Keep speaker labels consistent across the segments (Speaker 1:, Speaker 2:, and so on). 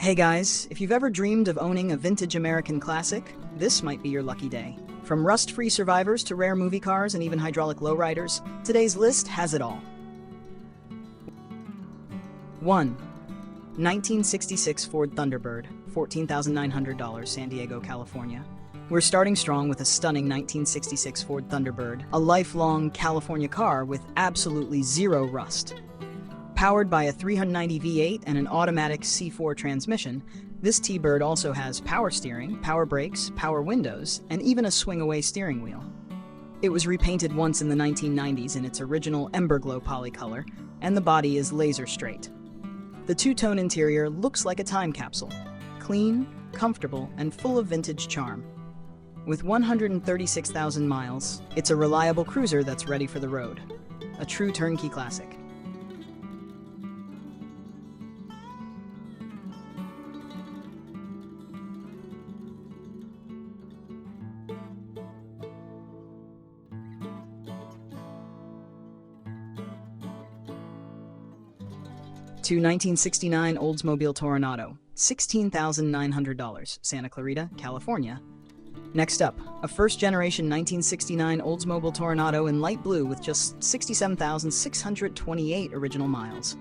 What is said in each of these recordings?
Speaker 1: Hey guys, if you've ever dreamed of owning a vintage American classic, this might be your lucky day. From rust-free survivors to rare movie cars and even hydraulic lowriders, today's list has it all. 1. 1966 Ford Thunderbird, $14,900, San Diego, California. We're starting strong with a stunning 1966 Ford Thunderbird, a lifelong California car with absolutely zero rust. Powered by a 390 V8 and an automatic C4 transmission, this T-Bird also has power steering, power brakes, power windows, and even a swing-away steering wheel. It was repainted once in the 1990s in its original Emberglow polycolor, and the body is laser straight. The two-tone interior looks like a time capsule, clean, comfortable, and full of vintage charm. With 136,000 miles, it's a reliable cruiser that's ready for the road. A true turnkey classic. 2. 1969 Oldsmobile Toronado, $16,900, Santa Clarita, California. Next up, a first-generation 1969 Oldsmobile Toronado in light blue with just 67,628 original miles.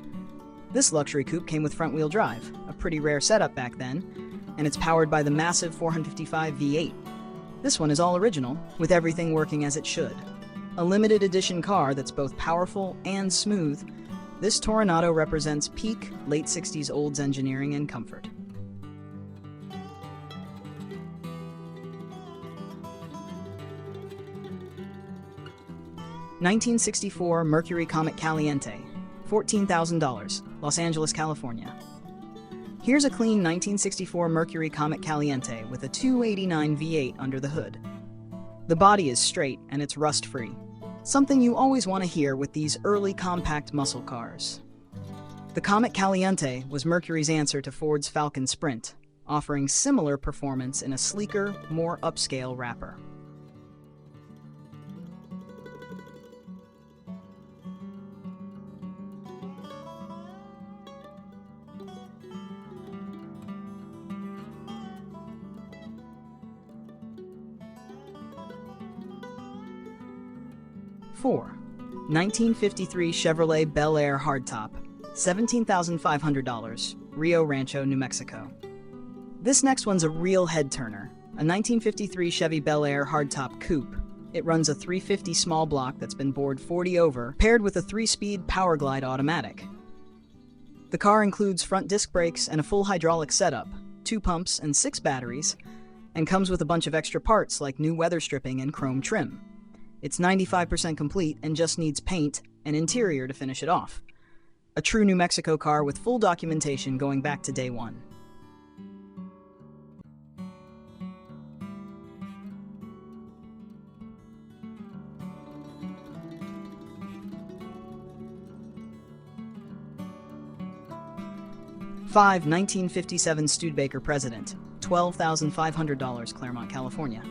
Speaker 1: This luxury coupe came with front-wheel drive, a pretty rare setup back then, and it's powered by the massive 455 V8. This one is all original, with everything working as it should. A limited edition car that's both powerful and smooth, this Toronado represents peak, late 60s Olds engineering and comfort. 1964 Mercury Comet Caliente, $14,000, Los Angeles, California. Here's a clean 1964 Mercury Comet Caliente with a 289 V8 under the hood. The body is straight and it's rust-free. Something you always want to hear with these early compact muscle cars. The Comet Caliente was Mercury's answer to Ford's Falcon Sprint, offering similar performance in a sleeker, more upscale wrapper. Four, 1953 Chevrolet Bel Air Hardtop, $17,500, Rio Rancho, New Mexico. This next one's a real head-turner, a 1953 Chevy Bel Air Hardtop Coupe. It runs a 350 small block that's been bored 40 over, paired with a 3-speed Powerglide automatic. The car includes front disc brakes and a full hydraulic setup, 2 pumps and 6 batteries, and comes with a bunch of extra parts like new weather stripping and chrome trim. It's 95% complete and just needs paint and interior to finish it off. A true New Mexico car with full documentation going back to day one. Five, 1957 Studebaker President, $12,500, Claremont, California.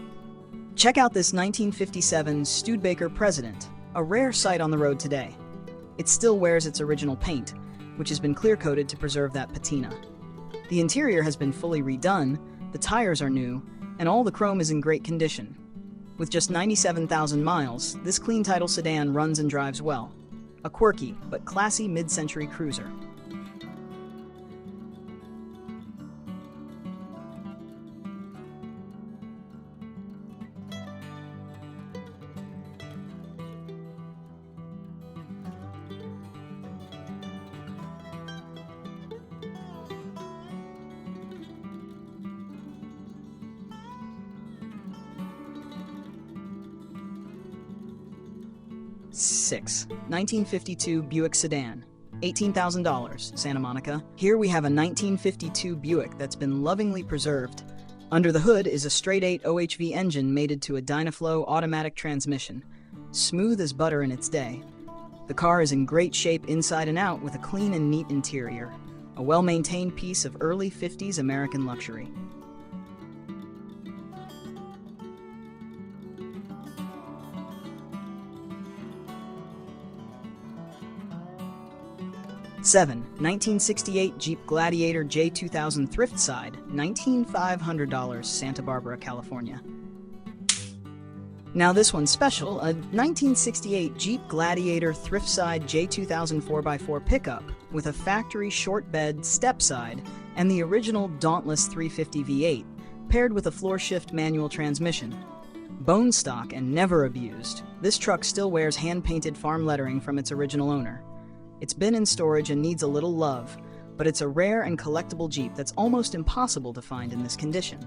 Speaker 1: Check out this 1957 Studebaker President, a rare sight on the road today. It still wears its original paint, which has been clear-coated to preserve that patina. The interior has been fully redone, the tires are new, and all the chrome is in great condition. With just 97,000 miles, this clean title sedan runs and drives well. A quirky but classy mid-century cruiser. 6. 1952 Buick Sedan, $18,000, Santa Monica. Here we have a 1952 Buick that's been lovingly preserved. Under the hood is a straight-8 OHV engine mated to a Dynaflow automatic transmission, smooth as butter in its day. The car is in great shape inside and out with a clean and neat interior, a well-maintained piece of early 50s American luxury. 7. 1968 Jeep Gladiator J2000 Thrift Side, $19,500, Santa Barbara, California. Now this one's special, a 1968 Jeep Gladiator Thrift Side J2000 4x4 pickup with a factory short bed step side and the original Dauntless 350 V8, paired with a floor shift manual transmission. Bone stock and never abused, this truck still wears hand-painted farm lettering from its original owner. It's been in storage and needs a little love, but it's a rare and collectible Jeep that's almost impossible to find in this condition.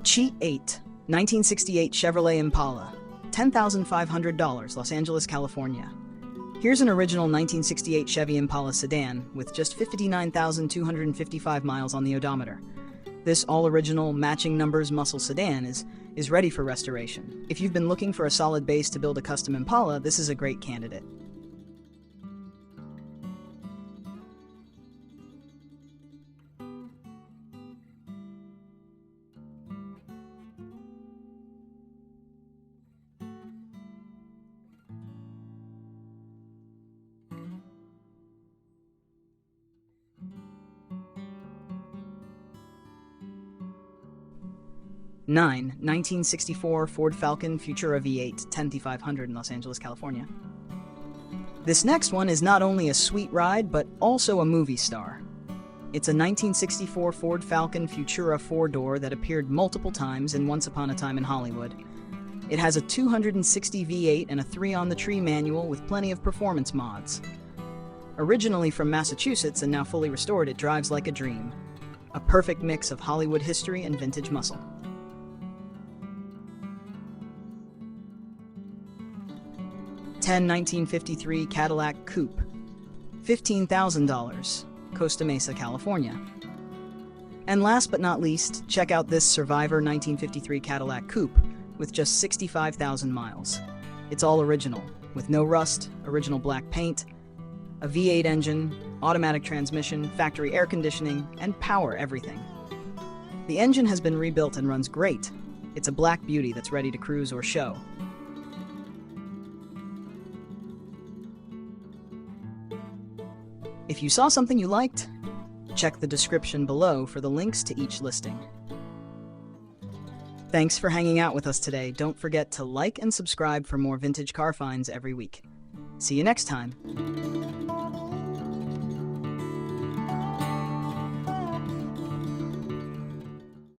Speaker 1: Cheat 8. 1968 Chevrolet Impala, $10,500, Los Angeles, California. Here's an original 1968 Chevy Impala sedan with just 59,255 miles on the odometer. This all-original, matching numbers muscle sedan is ready for restoration. If you've been looking for a solid base to build a custom Impala, this is a great candidate. Nine, 1964 Ford Falcon Futura V8 $10,500 in Los Angeles, California. This next one is not only a sweet ride, but also a movie star. It's a 1964 Ford Falcon Futura 4-door that appeared multiple times in Once Upon a Time in Hollywood. It has a 260 V8 and a 3-on-the-tree manual with plenty of performance mods. Originally from Massachusetts and now fully restored, it drives like a dream. A perfect mix of Hollywood history and vintage muscle. 10. 1953 Cadillac Coupe, $15,000, Costa Mesa, California. And last but not least, check out this Survivor 1953 Cadillac Coupe with just 65,000 miles. It's all original, with no rust, original black paint, a V8 engine, automatic transmission, factory air conditioning, and power everything. The engine has been rebuilt and runs great. It's a black beauty that's ready to cruise or show. If you saw something you liked, check the description below for the links to each listing. Thanks for hanging out with us today. Don't forget to like and subscribe for more vintage car finds every week. See you next time.